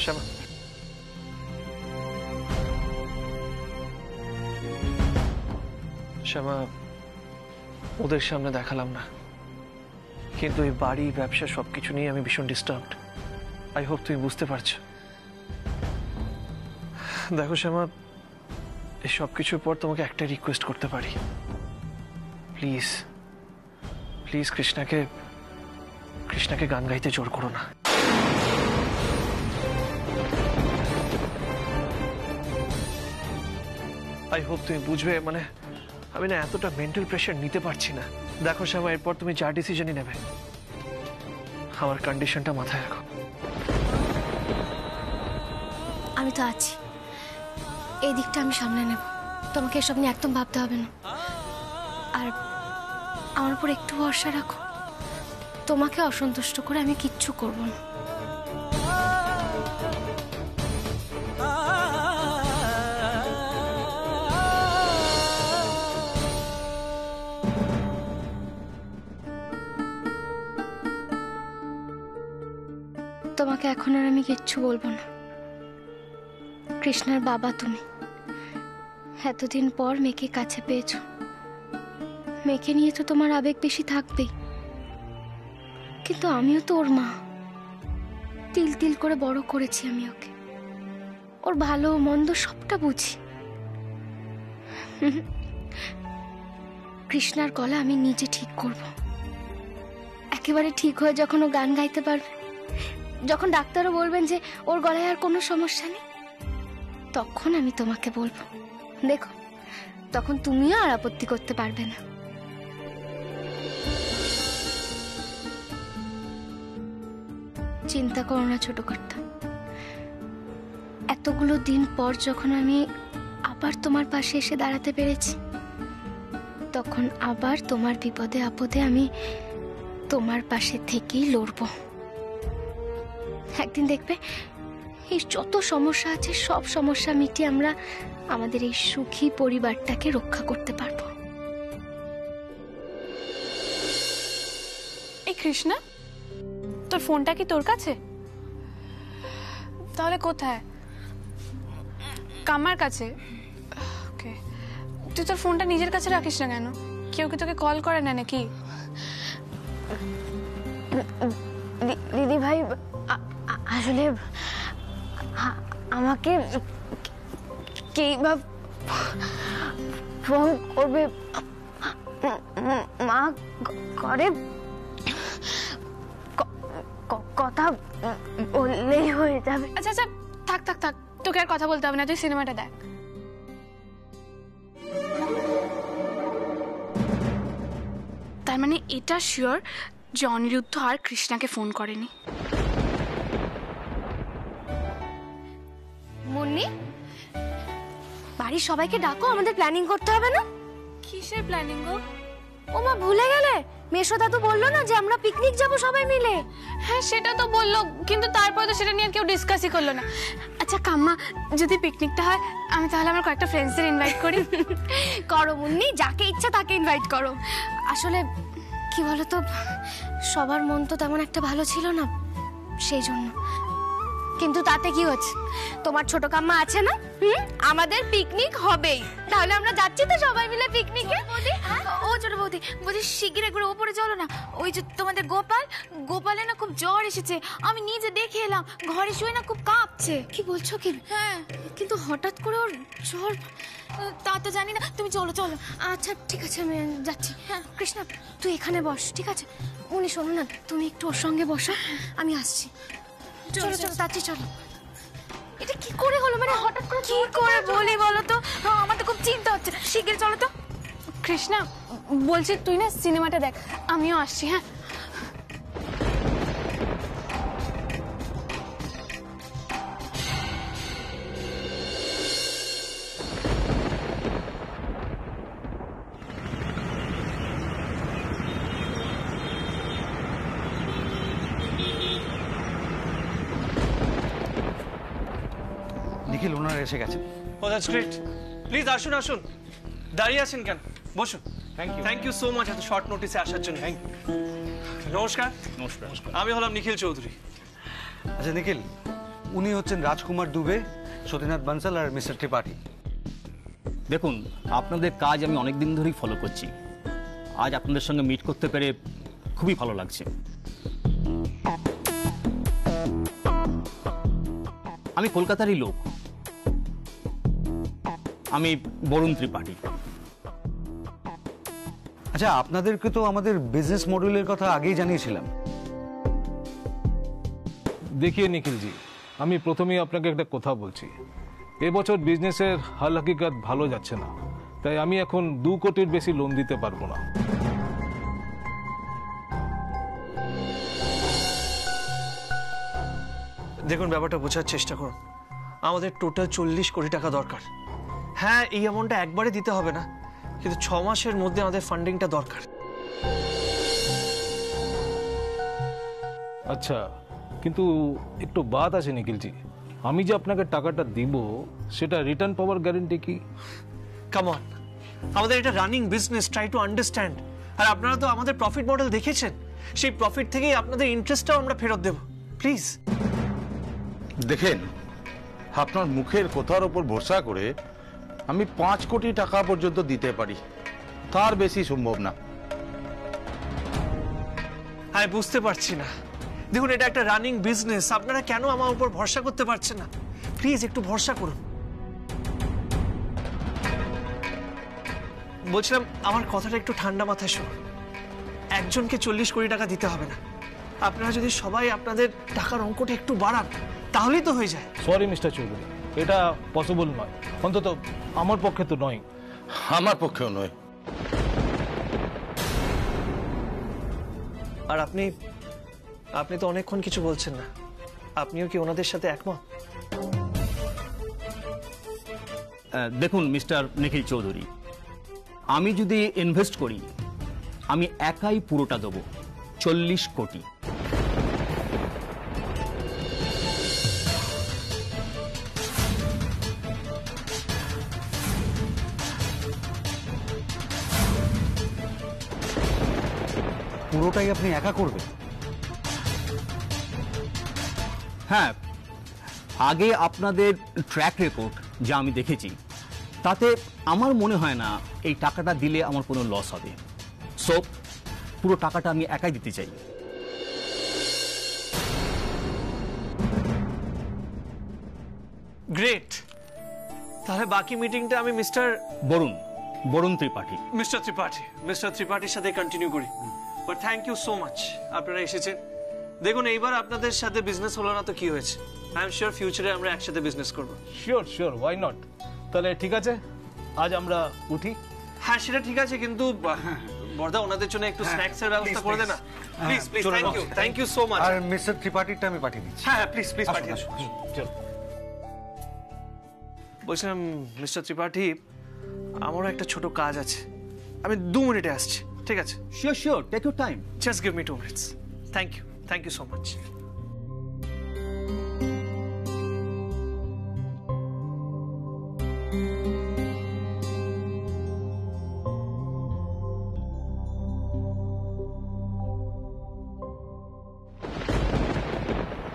শ্যামা, শ্যামা, ওদের সামনে দেখালাম না, কিন্তু এই বাড়ি ব্যবসা সবকিছু নিয়ে আমি ভীষণ ডিস্টার্বড। আই হোপ তুমি বুঝতে পারছো। দেখো শ্যামা, এই সব কিছুর পর তোমাকে একটা রিকোয়েস্ট করতে পারি। প্লিজ প্লিজ কৃষ্ণাকে গান গাইতে জোর করো না। আই হোপ তুমি বুঝবে। মানে আমি না এতটা মেন্টাল প্রেশার নিতে পারছি না। দেখো শ্যামা, এরপর তুমি যা ডিসিশনই নেবে, আমার কন্ডিশনটা মাথায় রাখো। আমি তো আছি, এই দিকটা আমি সামলে নেব। তোমাকে এসব নিয়ে একদম ভাবতে হবে না। আর আমার উপর একটু ভরসা রাখো, তোমাকে অসন্তুষ্ট করে আমি কিচ্ছু করব না। তোমাকে এখন আর আমি কিচ্ছু বলবো না। কৃষ্ণার বাবা তুমি, এতদিন পর মেয়েকে কাছে পেয়েছো। মেয়েকে নিয়ে তো তোমার আবেগ বেশি থাকবেই, কিন্তু আমিও তো ওর মা। তিল তিল করে বড় করেছি আমি ওকে, ওর ভালো মন্দ সবটা বুঝি। কৃষ্ণার গলা আমি নিজে ঠিক করব। একেবারে ঠিক হয়ে যখন ও গান গাইতে পারবে, যখন ডাক্তারও বলবেন যে ওর গলায় আর কোনো সমস্যা নেই, তখন আমি তোমাকে বলবো। দেখো, তখন তুমিও আর আপত্তি করতে পারবে না। চিন্তা করো না ছোট কর্তা। এতগুলো দিন পর যখন আমি আবার তোমার পাশে এসে দাঁড়াতে পেরেছি, তখন আবার তোমার বিপদে আপদে আমি তোমার পাশে থেকেই লড়বো। একদিন দেখবে এই যত সমস্যা আছে সব সমস্যা মিটিয়ে আমরা আমাদের এই সুখী পরিবারটাকে রক্ষা করতে পারবো। এই কৃষ্ণা, তোর ফোনটা কি তোর কাছে? তাহলে কোথায়? কামার কাছে? ওকে, তুই তোর ফোনটা নিজের কাছে রাখিস না কেন? কেউ কি তোকে কল করে না নাকি? দিদি ভাই, আসলে আমাকে কে বা ফোন করবে, মা করে কথা বললেই হয়ে যাবে। আচ্ছা আচ্ছা, থাক থাক থাক, তোকে আর কথা বলতে হবে না, তুই সিনেমাটা দেখ। তার মানে এটা শিওর যে অনিরুদ্ধ আর কৃষ্ণাকে ফোন করেনি। মুন্নি, বাড়ির সবাইকে ডাকো, আমাদের প্ল্যানিং করতে হবে না? কিসের প্ল্যানিং গো? ও মা, ভুলে গেলে? মেশোদা তো বললো না যে আমরা পিকনিক যাব সবাই মিলে? হ্যাঁ, সেটা তো বললো, কিন্তু তারপরে তো সেটা নিয়ে কেউ ডিসকাসই করলো না। আচ্ছা কাম্মা, যদি পিকনিকটা হয় আমি তাহলে আমার কয়েকটা ফ্রেন্ডসদের ইনভাইট করি। করো মুন্নি, যাকে ইচ্ছা তাকে ইনভাইট করো। আসলে কি বলতো, সবার মন তো তেমন একটা ভালো ছিল না, সেই জন্য। কিন্তু তাতে কি হচ্ছে, তোমার ছোট কাম্মা আছে না, আমাদের পিকনিক হবেই। তাহলে আমরা যাচ্ছি তো সবাই মিলে পিকনিকে। ও ছোট বৌদি, বৌদি শিগগির একবার ওপরে চলো না। ওই যে তোমাদের গোপালে না খুব জ্বর এসেছে, আমি নিজে দেখে এলাম। ঘরে শুয়ে না খুব কাঁপছে। কি বলছো কি? হ্যাঁ, কিন্তু হঠাৎ করে ওর জ্বর? তা তো জানি না, তুমি চলো চলো। আচ্ছা ঠিক আছে, আমি যাচ্ছি। হ্যাঁ কৃষ্ণা, তুই এখানে বস, ঠিক আছে? উনি শোনো না, তুমি একটু ওর সঙ্গে বসো, আমি আসছি। চলো চলো, যাচ্ছি, চলো। এটা কি করে হলো, মানে হঠাৎ করে? কি করে বলি বলো তো, আমার তো খুব চিন্তা হচ্ছে। শিগগির চলো তো। কৃষ্ণা বলছি, তুই না সিনেমাটা দেখ, আমিও আসছি। হ্যাঁ, নিখিল, ওনারা এসে গেছেন। ও দ্যাটস গ্রেট। প্লিজ আসুন আসুন, দাঁড়িয়ে আছেন কেন? বসুন। থ্যাংক ইউ সো মাচ এত শর্ট নোটিসে আসার জন্য। Thank you. নমস্কার। নমস্কার। আমি হলাম নিখিল চৌধুরী। আচ্ছা নিখিল, উনি হচ্ছেন রাজকুমার দুবে, সতীনাথ বানসাল আর মিস্টার ত্রিপাঠী। দেখুন, আপনাদের কাজ আমি অনেক দিন ধরেই ফলো করছি। আজ আপনাদের সঙ্গে মিট করতে পেরে খুবই ভালো লাগছে। আমি কলকাতারই লোক, আমি বরুণ ত্রিপাঠী। আচ্ছা, আপনাদেরকে তো আমাদের বিজনেস মডেলের কথা আগেই জানিয়েছিলাম। देखिए निखिल जी, আমি প্রথমেই আপনাকে একটা কথা বলছি। এবছর বিজনেসের হাল হাকিকত ভালো যাচ্ছে না, তাই আমি এখন 2 কোটির বেশি লোন দিতে পারবো না। দেখুন, ব্যাপারটা বোঝার চেষ্টা করুন। আমাদের টোটাল 40 কোটি টাকা দরকার। হ্যাঁ, এই অ্যামাউন্টটা একবারে দিতে হবে না, কিন্তু 6 মাসের মধ্যে আমাদের ফান্ডিংটা দরকার। আচ্ছা, কিন্তু একটু বাদ আছে নিখিলজি, আমি যে আপনাকে টাকাটা দিব সেটা রিটার্ন পাওয়ার গ্যারান্টি কি? কাম অন, আমাদের এটা running business, try to understand. আর আপনারা তো আমাদের প্রফিট মডেল দেখেছেন, সেই প্রফিট থেকেই আপনাদের ইন্টারেস্টটাও আমরা ফেরত দেব। প্লিজ দেখেন, আপনার মুখের কথার উপর ভরসা করে আমি 5 কোটি টাকা পর্যন্ত দিতে পারি, তার বেশি সম্ভব না। আমি বুঝতে পারছি না। দেখুন, এটা একটা রানিং বিজনেস, আপনারা কেন আমার উপর ভরসা করতে পারছেন না? প্লিজ একটু ভরসা করুন। বলছিলাম, আমার কথাটা একটু ঠান্ডা মাথায় শুনুন। একজনকে 40 কোটি টাকা দিতে হবে না। আপনারা যদি সবাই আপনাদের টাকার অঙ্কটা একটু বাড়ান, তাহলেই তো হয়ে যায়। সরি মিস্টার চৌধুরী, এটা পসিবল নয়, অন্তত আমার পক্ষে তো নয়। আমার পক্ষেও নয়। আর আপনি তো অনেকক্ষণ কিছু বলছেন না। আপনিও কি ওনাদের সাথে একমত? দেখুন মিস্টার নিখিল চৌধুরী, আমি যদি ইনভেস্ট করি, আমি একাই পুরোটা দেবো, 40 কোটি। পুরোটাই আপনি একা করবেন? হ্যাঁ, আগে আপনাদের ট্র্যাক রেকর্ড যা আমি দেখেছি, তাতে আমার মনে হয় না এই টাকাটা দিলে আমার কোনো লস হবে। সো পুরো টাকাটা আমি একাই দিতে চাই। গ্রেট। তাহলে বাকি মিটিংটা আমি বরুণ ত্রিপাঠী। মিস্টার ত্রিপাঠীর সাথে কন্টিনিউ করি। But thank you so much, আপনারা এসেছেন। দেখুন, এইবার আপনাদের সাথে বিজনেস হলো না তো কি হয়েছে? আই এম শিওর ফিউচারে আমরা একসাথে বিজনেস করব। Sure, why not. তাহলে ঠিক আছে, আজ আমরা উঠি। হ্যাঁ, সেটা ঠিক আছে, কিন্তু বর্দা ওনাদের জন্য একটু স্ন্যাক্স এর ব্যবস্থা করে দেন না। Please please, thank you so much. আর মিস্টার ত্রিপাঠীরটা আমি পাঠিয়ে দিচ্ছি। হ্যাঁ প্লিজ পাঠিয়ে দিন। চল। বলছিলাম, মিস্টার ত্রিপাঠী, আমারও একটা ছোট কাজ আছে, আমি 2 মিনিটে আসছি। ঠিক আছে? Sure, take your time. Just give me 2 minutes. Thank you so much.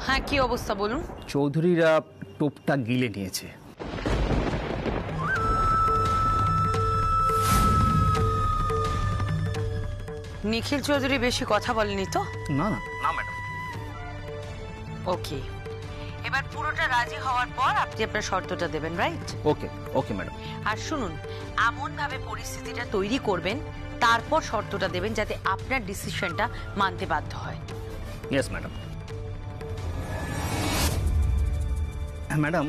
হ্যাঁ, কি অবস্থা বলুন? চৌধুরীরা টোপটা গিলে নিয়েছে। নিখিল চৌধুরী বেশি কথা বলেনি তো? না ম্যাডাম। ওকে, এবার পুরোটা রাজি হওয়ার পর আপনি আপনার শর্তটা দেবেন, রাইট? Okay madam. আর শুনুন, এমন ভাবে পরিস্থিতিটা তৈরি করবেন, তারপর শর্তটা দেবেন যাতে আপনার ডিসিশনটা মানতে বাধ্য হয়। Yes madam. ম্যাডাম,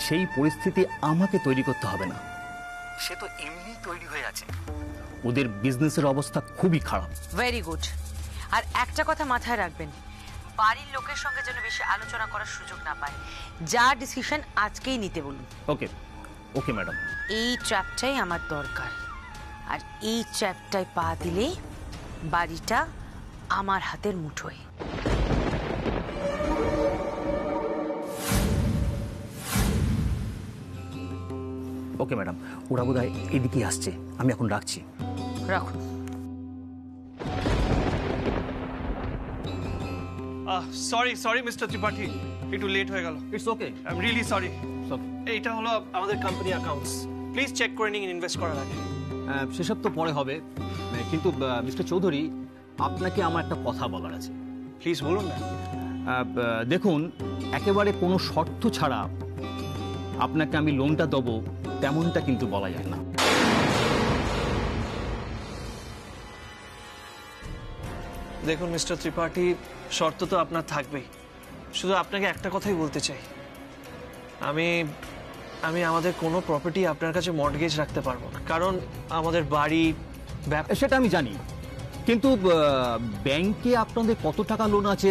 সেই পরিস্থিতি আমাকে তৈরি করতে হবে না, সে তো এমনি তৈরি হয়ে আছে। ওদের বিজনেসের অবস্থা খুবই খারাপ। Very good. আর একটা কথা মাথায় রাখবেন, বাড়ির লোকের সঙ্গে যেন বেশি আলোচনা করার সুযোগ না পায়। যা ডিসিশন আজকেই নিতে বলুন। Okay madam. এই ট্র্যাপটাই আমার দরকার, আর এই ট্র্যাপটায় পা দিলে বাড়িটা আমার হাতের মুঠোয়। ওকে ম্যাডাম, ওরা বোধহয় এদিকেই আসছে, আমি এখন রাখছি। রাখুন। সরি মিস্টার ত্রিপাঠী, একটু লেট হয়ে গেল। It's okay. I am really sorry. এইটা হলো আমাদের কোম্পানি অ্যাকাউন্টস, প্লিজ চেক করে নিন ইনভেস্ট করার আগে। সেসব তো পরে হবে, কিন্তু মিস্টার চৌধুরী আপনাকে আমার একটা কথা বলার আছে। প্লিজ বলুন না। দেখুন, একেবারে কোনো শর্ত ছাড়া আপনাকে আমি লোনটা দেবো তেমনটা কিন্তু বলা যায় না। দেখুন মিস্টার ত্রিপাঠী, শর্ত তো আপনার থাকবেই, শুধু আপনাকে একটা কথাই বলতে চাই, আমি আমাদের কোনো প্রপার্টি আপনার কাছে মর্টগেজ রাখতে পারবো না, কারণ আমাদের বাড়ি সেটা আমি জানি, কিন্তু ব্যাংকে আপনাদের কত টাকা লোন আছে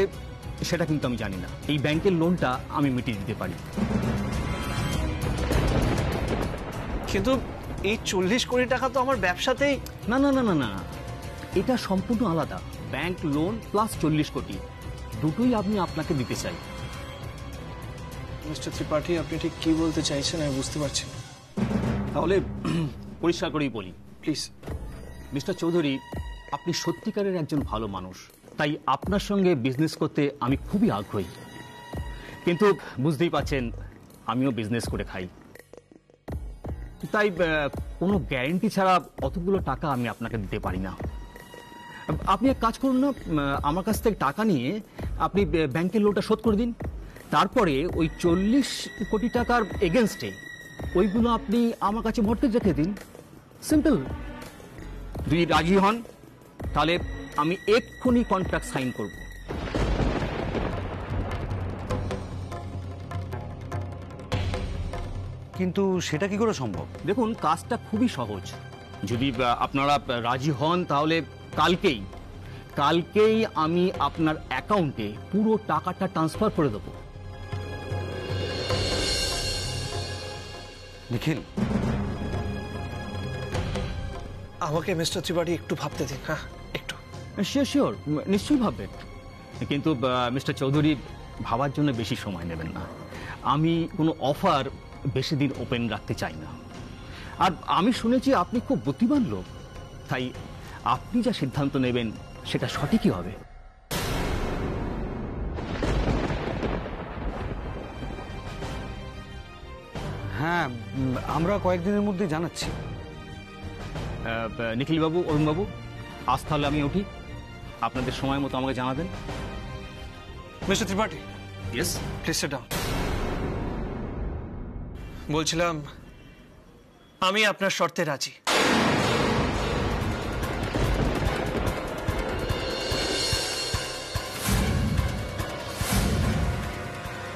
সেটা কিন্তু আমি জানি না। এই ব্যাংকের লোনটা আমি মিটিয়ে দিতে পারি। কিন্তু এই 40 কোটি টাকা তো আমার ব্যবসাতেই। না না না না না, এটা সম্পূর্ণ আলাদা। ব্যাংক লোন প্লাস 40 কোটি দুটোই আমি আপনাকে দিতে চাই। মিস্টার ত্রিপাঠী, আপনি ঠিক কি বলতে চাইছেন আমি বুঝতে পারছি না। তাহলে পরিষ্কার করেই বলি প্লিজ। মিস্টার চৌধুরী, আপনি সত্যিকারের একজন ভালো মানুষ, তাই আপনার সঙ্গে বিজনেস করতে আমি খুবই আগ্রহী। কিন্তু বুঝতেই পারছেন আমিও বিজনেস করে খাই, তাই কোনো গ্যারেন্টি ছাড়া অতগুলো টাকা আমি আপনাকে দিতে পারি না। আপনি এক কাজ করুন না, আমার কাছ থেকে টাকা নিয়ে আপনি ব্যাংকের লোনটা শোধ করে দিন, তারপরে ওই 40 কোটি টাকার এগেনস্টে ওইগুলো আপনি আমার কাছে মর্টগেজ রেখে দিন। সিম্পল। যদি রাজি হন তাহলে আমি এক্ষুনি কন্ট্রাক্ট সাইন করব। কিন্তু সেটা কি করে সম্ভব? দেখুন, কাজটা খুবই সহজ। যদি আপনারা রাজি হন তাহলে কালকেই আমি আপনার অ্যাকাউন্টে পুরো টাকাটা ট্রান্সফার করে দেবো। নিখিল, আমাকে মিস্টার ত্রিপাঠী একটু ভাবতে দিন। হ্যাঁ, একটু। শিওর, নিশ্চয়ই ভাববেন, কিন্তু মিস্টার চৌধুরী ভাবার জন্য বেশি সময় নেবেন না। আমি কোনো অফার বেশি দিন ওপেন রাখতে চাই না। আর আমি শুনেছি আপনি খুব বুদ্ধিমান লোক, তাই আপনি যা সিদ্ধান্ত নেবেন সেটা সঠিকই হবে। হ্যাঁ, আমরা কয়েকদিনের মধ্যে জানাচ্ছি। নিখিলবাবু, অরুণবাবু, আজ তাহলে আমি উঠি, আপনাদের সময় মতো আমাকে জানাবেন। Mister Tripathi, yes, please sit down. বলছিলাম আমি আপনার শর্তে রাজি।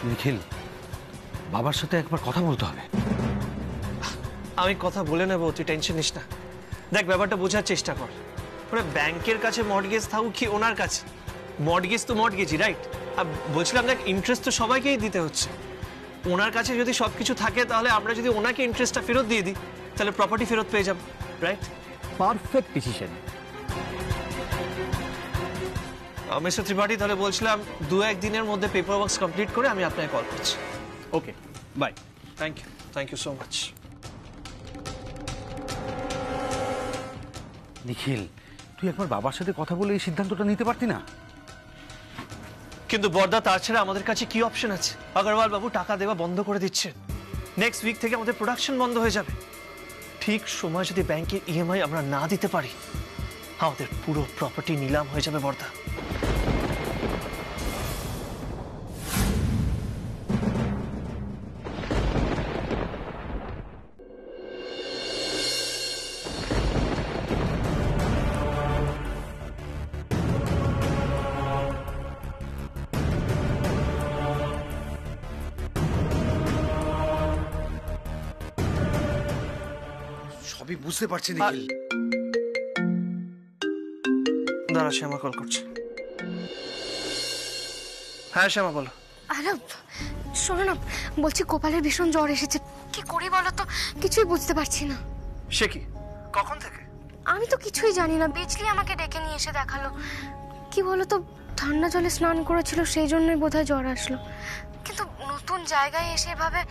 নিখিল, বাবার সাথে একবার কথা বলতে হবে। আমি কথা বলে নেবো, তুই টেনশন নিস না। দেখ, ব্যাপারটা বোঝার চেষ্টা কর। মানে ব্যাংকের কাছে মর্টগেজ থাকুক কি ওনার কাছে, মর্টগেজ তো মর্টগেজই, রাইট? আর বলছিলাম দেখ, ইন্টারেস্ট তো সবাইকেই দিতে হচ্ছে। ওনার কাছে যদি সবকিছু থাকে তাহলে আমরা যদি ওনাকে ইন্টারেস্টটা ফেরত দিয়ে দিই তাহলে প্রপার্টি ফেরত পেয়ে যাব, right? Perfect decision. Mister Tripathi, তাহলে বলছিলাম 2-1 দিনের মধ্যে পেপার ওয়ার্কস কমপ্লিট করে আমি আপনাকে কল করছি। Okay, bye. Thank you so much. Nikhil, তুই একবার বাবার সাথে কথা বলে এই সিদ্ধান্তটা নিতে পারতি না? কিন্তু বর্দা, তার ছাড়া আমাদের কাছে কি অপশন আছে? আগরওয়াল বাবু টাকা দেওয়া বন্ধ করে দিচ্ছেন, নেক্সট উইক থেকে আমাদের প্রোডাকশন বন্ধ হয়ে যাবে। ঠিক সময় যদি ব্যাংকের ইএমআই আমরা না দিতে পারি, আমাদের পুরো প্রপার্টি নিলাম হয়ে যাবে বর্দা। সবই বুঝতে পারছি নিখিল। দাঁড়া, শ্যামা কল করছে। হ্যাঁ শ্যামা, বলো। আরে শোনো না, বলছি গোপালের ভীষণ জ্বর এসেছে, কি করি বলো তো? কিছুই বুঝতে পারছি না। সে কি? কখন থেকে? আমি তো কিছুই জানি না, বিজলি আমাকে ডেকে নিয়ে এসে দেখালো। কি বলো তো, ঠান্ডা জলে স্নান করেছিল, সেই জন্যই বোধহয় জ্বর আসলো। কিন্তু নতুন জায়গায় এসে ভাবে,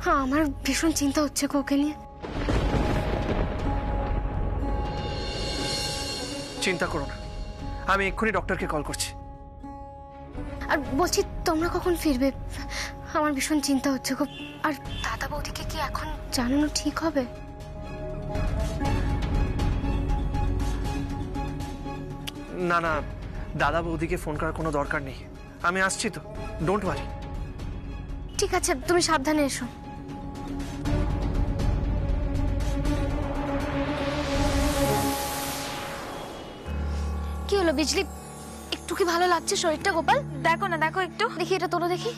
হ্যাঁ, আমার ভীষণ চিন্তা হচ্ছে ওকে নিয়ে। চিন্তা করো না, আমি এক্ষুনি ডক্টরকে কল করছি। আর বলছি তোমরা কখন ফিরবে? আমার ভীষণ চিন্তা হচ্ছে খুব। আর দাদা বৌদিকে কি এখন জানানো ঠিক হবে? না না, দাদা বৌদিকে ফোন করার কোনো দরকার নেই, আমি আসছি তো, ডোন্ট ওয়ারি। ঠিক আছে, তুমি সাবধানে এসো। কি হলো বিজলি, একটু কি ভালো লাগছে শরীরটা গোপাল? দেখো না, দেখো একটু। দেখি এটা তোরা দেখি।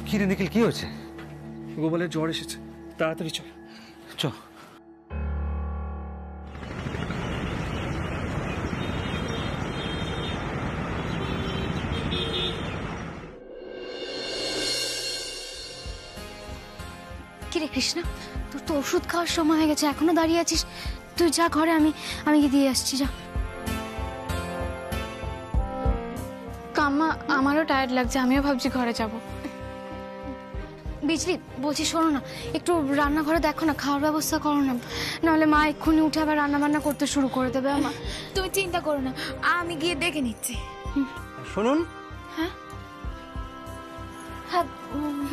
কি রে নিখিল, কি হয়েছে? গোপালের জ্বর এসেছে, তাড়াতাড়ি চল। চ। কি রে কৃষ্ণা, তোর তো ওষুধ খাওয়ার সময় হয়ে গেছে, এখনো দাঁড়িয়ে আছিস? তুই যা ঘরে, আমি গিয়ে দিয়ে আসছি, যা। কাম্মা আমারও টায়ার্ড লাগছে, আমিও ভাবছি ঘরে যাব। বিজলি বলছি শোনো না, একটু রান্নাঘরে দেখো না, খাওয়ার ব্যবস্থা করো না, নাহলে মা এক্ষুনি উঠে আবার রান্না বান্না করতে শুরু করে দেবে আমার। তুমি চিন্তা করো না, আমি গিয়ে দেখে নিচ্ছি। শুনুন, হ্যাঁ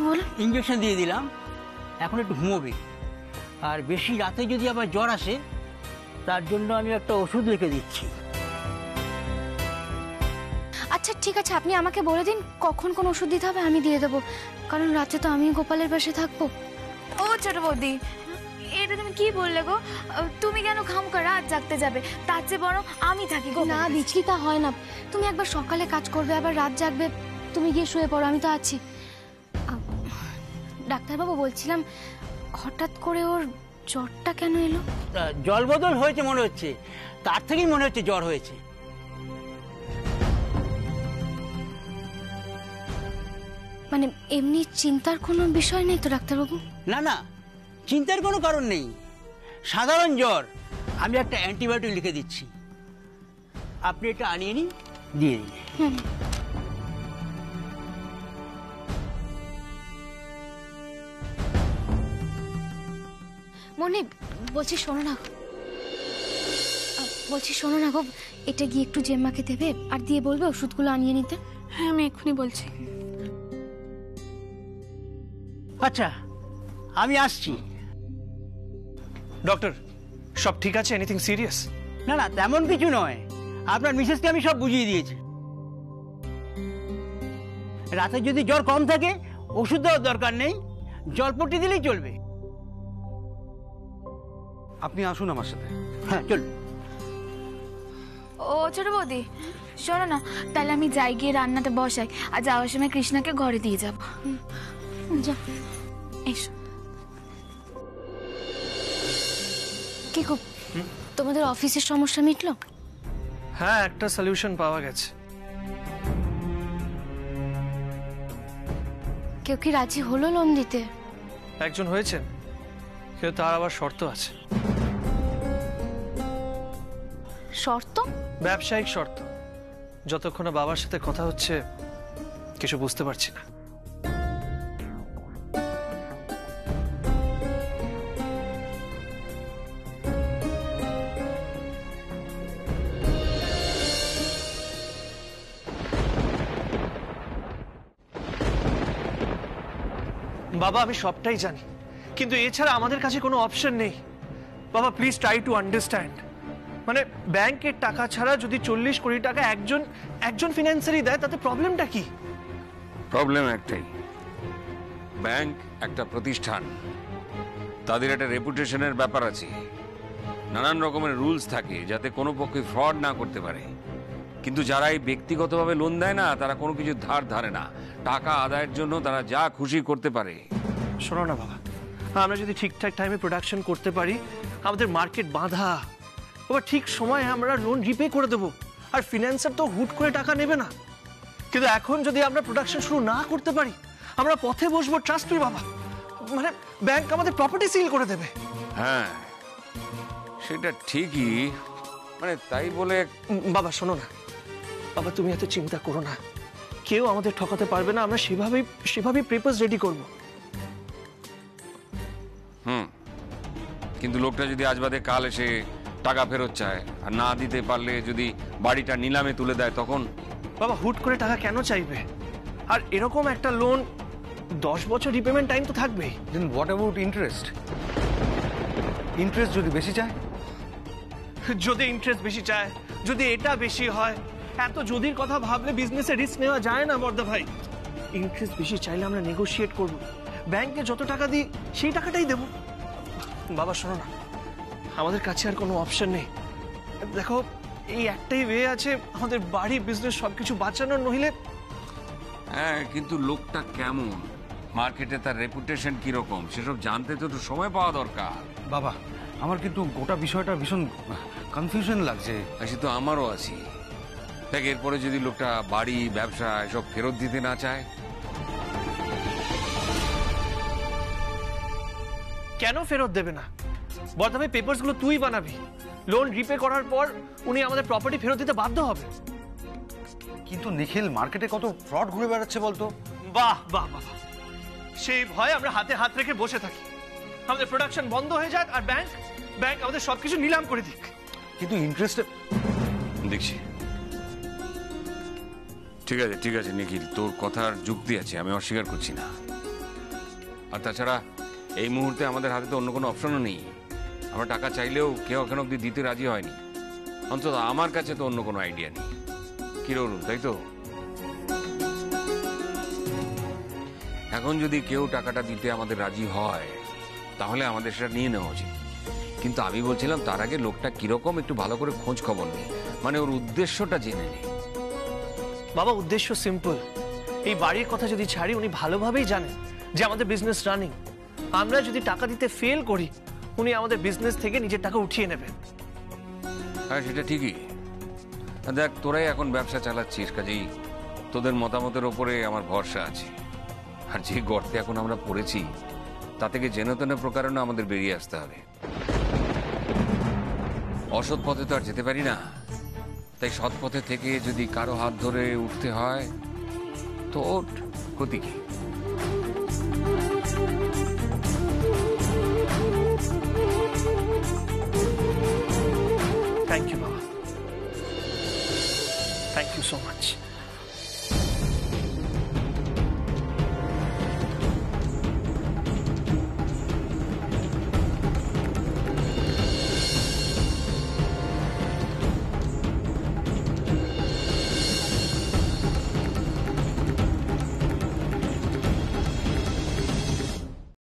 বলো। ইঞ্জেকশন দিয়ে দিলাম, এখন একটু ঘুমোবে। আর বেশি রাতে যদি আবার জ্বর আসে, তার জন্য আমি একটা ওষুধ লিখে দিচ্ছি। আচ্ছা ঠিক আছে, আপনি আমাকে বলে দিন কখন কোন ওষুধ দিতে হবে, আমি দিয়ে দেবো, কারণ রাতে তো আমি গোপালের পাশে থাকবো। ও ছোট বৌদি, এটা তুমি কি বললে গো? তুমি কেন খামখা রাত জাগতে যাবে? তার চেয়ে বরং আমি থাকি গো। না বিজলি, তা হয় না। তুমি একবার সকালে কাজ করবে, আবার রাত জাগবে, তুমি গিয়ে শুয়ে পড়ো, আমি তো আছি। ডাক্তারবাবু বলছিলাম, হঠাৎ করে ওর জ্বরটা কেন এলো? জল বদল হয়েছে মনে হচ্ছে, তার থেকেই মনে হচ্ছে জ্বর হয়েছে। মানে এমনি চিন্তার কোনো বিষয় নেই তো ডাক্তারবাবু? না না, চিন্তার কোনো কারণ নেই, সাধারণ জ্বর। আমি একটা অ্যান্টিবায়োটিক লিখে দিচ্ছি, আপনি এটা আনিয়ে নিন, দিয়ে দিন। মনে বলছি শোনো না গো, এটা গিয়ে একটু জেম্মাকে দেবে আর দিয়ে বলবে ওষুধগুলো আনিয়ে নিতে। হ্যাঁ আমি এক্ষুনি বলছি। আচ্ছা আমি আসছি। ডক্টর, সব ঠিক আছে? Anything serious? না না, তেমন কিছু নয়, আপনার মিসেসকে আমি সব বুঝিয়ে দিয়েছি। রাতে যদি জ্বর কম থাকে, ওষুধ দেওয়ার দরকার নেই, জলপট্টি দিলেই চলবে। আপনি আসুন আমার সাথে। হ্যাঁ চলবে। ও ছোট বৌদি, শোনো না, তাহলে আমি যাই, গিয়ে রান্নাতে বসাই, আর যাওয়ার সময় কৃষ্ণাকে ঘরে দিয়ে যাব। যা, এসো। কি গো, তোমাদের অফিসের সমস্যা মিটলো? হ্যাঁ, একটা সলিউশন পাওয়া গেছে। কেউ কি রাজি হলো লোন দিতে? একজন হয়েছেন, কেউ তার আবার শর্ত আছে। শর্ত? ব্যবসায়িক শর্ত। যতক্ষণ না বাবার সাথে কথা হচ্ছে কিছু বুঝতে পারছি না। বাবা আমি সবটাই জানি, কিন্তু এছাড়া আমাদের কাছে কোনো অপশন নেই। বাবা প্লিজ ট্রাই টু আন্ডারস্ট্যান্ড। মানে ব্যাংকের টাকা ছাড়া যদি 40 কোটি টাকা একজন ফিনান্সারই দেয়, তাতে প্রবলেমটা কি? প্রবলেম একটাই, ব্যাংক একটা প্রতিষ্ঠান, তাদের একটা রেপুটেশনের ব্যাপার আছে, নানান রকমের রুলস থাকে যাতে কোনো পক্ষে ফ্রড না করতে পারে। কিন্তু যারা এই ব্যক্তিগতভাবে লোন দেয় না, তারা কোনো কিছু ধার ধারে না, টাকা আদায়ের জন্য তারা যা খুশি করতে পারে। শোনো না বাবা, আমরা যদি ঠিকঠাক টাইমে প্রোডাকশন করতে পারি, আমাদের মার্কেট বাঁধা, এবার ঠিক সময়ে আমরা লোন রিপে করে দেবো, আর ফিন্যান্সার তো হুট করে টাকা নেবে না। কিন্তু এখন যদি আমরা প্রোডাকশন শুরু না করতে পারি, আমরা পথে বসবো। ট্রাস্ট মি বাবা, মানে ব্যাংক আমাদের প্রপার্টি সিল করে দেবে। হ্যাঁ সেটা ঠিকই, মানে তাই বলে বাবা শোনো না, বাবা তুমি এত চিন্তা করো না, কেউ আমাদের ঠকাতে পারবে না, আমরা সেভাবেই পেপারস রেডি করবো। কিন্তু লোকটা যদি আজ বাদে কাল এসে টাকা ফেরত চায়, আর না দিতে পারলে যদি বাড়িটা নিলামে তুলে দেয়, তখন বাবা হুট করে টাকা কেন চাইবে? আর এরকম একটা লোন 10 বছর রিপেমেন্ট টাইম তো থাকবেই। দেন হোয়াট অ্যাবাউট ইন্টারেস্ট? ইন্টারেস্ট যদি বেশি চায়? যদি ইন্টারেস্ট বেশি চায়, যদি এটা বেশি হয়, এত যদির কথা ভাবলে বিজনেসে রিস্ক নেওয়া যায় না বর্দা ভাই। ইন্টারেস্ট বেশি চাইলে আমরা নেগোশিয়েট করব, ব্যাংকে যত টাকা দিই সেই টাকাটাই দেব। বাবা শোনো না, আমাদের কাছে আর কোনো অপশন নেই। দেখো এই একটাই ওয়ে আছে আমাদের বাড়ি বিজনেস সবকিছু বাঁচানোর, নইলে। হ্যাঁ, কিন্তু লোকটা কেমন, মার্কেটে তার রেপুটেশন কিরকম, সেসব জানতে তো একটু সময় পাওয়া দরকার। বাবা আমার কিন্তু গোটা বিষয়টা ভীষণ কনফিউশন লাগছে। সে তো আমারও আছি। দেখ, এরপরে যদি লোকটা বাড়ি ব্যবসা এসব ফেরত দিতে না চায়? কেন ফেরত দেবে না? বর্দা ভাই পেপারস গুলো তুই বানাবি, লোন রিপে করার পর উনি আমাদের প্রপার্টি ফেরত দিতে বাধ্য হবে। কিন্তু নিখিল, মার্কেটে কত ফ্রড ঘুরে বেড়াচ্ছে বলতো। বাহ বাহ বাহ, সেই ভয় আমরা হাতে হাত রেখে বসে থাকি। আমাদের প্রোডাকশন বন্ধ হয়ে যাক আর ব্যাংক আমাদের সবকিছু নিলাম করে দিক। কিন্তু ইন্টারেস্টে দেখছি। ঠিক আছে নিখিল, তোর কথার যুক্তি আছে, আমি অস্বীকার করছি না। আর তাছাড়া এই মুহূর্তে আমাদের হাতে তো অন্য কোনো অপশনও নেই। আমরা টাকা চাইলেও কেউ এখন অব্দি দিতে রাজি হয়নি। অন্তত আমার কাছে তো অন্য কোনো আইডিয়া নেই। কি রুল, তাই তো? এখন যদি কেউ টাকাটা দিতে আমাদের রাজি হয় তাহলে আমাদের সেটা নিয়ে নেওয়া উচিত। কিন্তু আমি বলছিলাম তার আগে লোকটা কিরকম একটু ভালো করে খোঁজ খবর নেই, মানে ওর উদ্দেশ্যটা জেনে নেই। বাবা উদ্দেশ্য সিম্পল। এই বাড়ির কথা যদি ছাড়ি, উনি ভালোভাবেই জানেন যে আমাদের বিজনেস রানিং। আমরা যদি টাকা দিতে ফেল করি, উনি আমাদের বিজনেস থেকে নিজের টাকা উঠিয়ে নেবেন। হ্যাঁ, সেটা ঠিকই। দেখ, তোরাই এখন ব্যবসা চালাচ্ছিস, কাজেই তোদের মতামতের ওপরে আমার ভরসা আছে। আর যে গর্তে এখন আমরা পড়েছি তা থেকে জেনে তেনে প্রকারণে আমাদের বেরিয়ে আসতে হবে। অসৎ পথে তো আর যেতে পারি না, তাই সৎ পথে থেকে যদি কারো হাত ধরে উঠতে হয় তো ওঠ, ক্ষতি কি? থ্যাংক ইউ বাবা, থ্যাংক ইউ সো মাচ।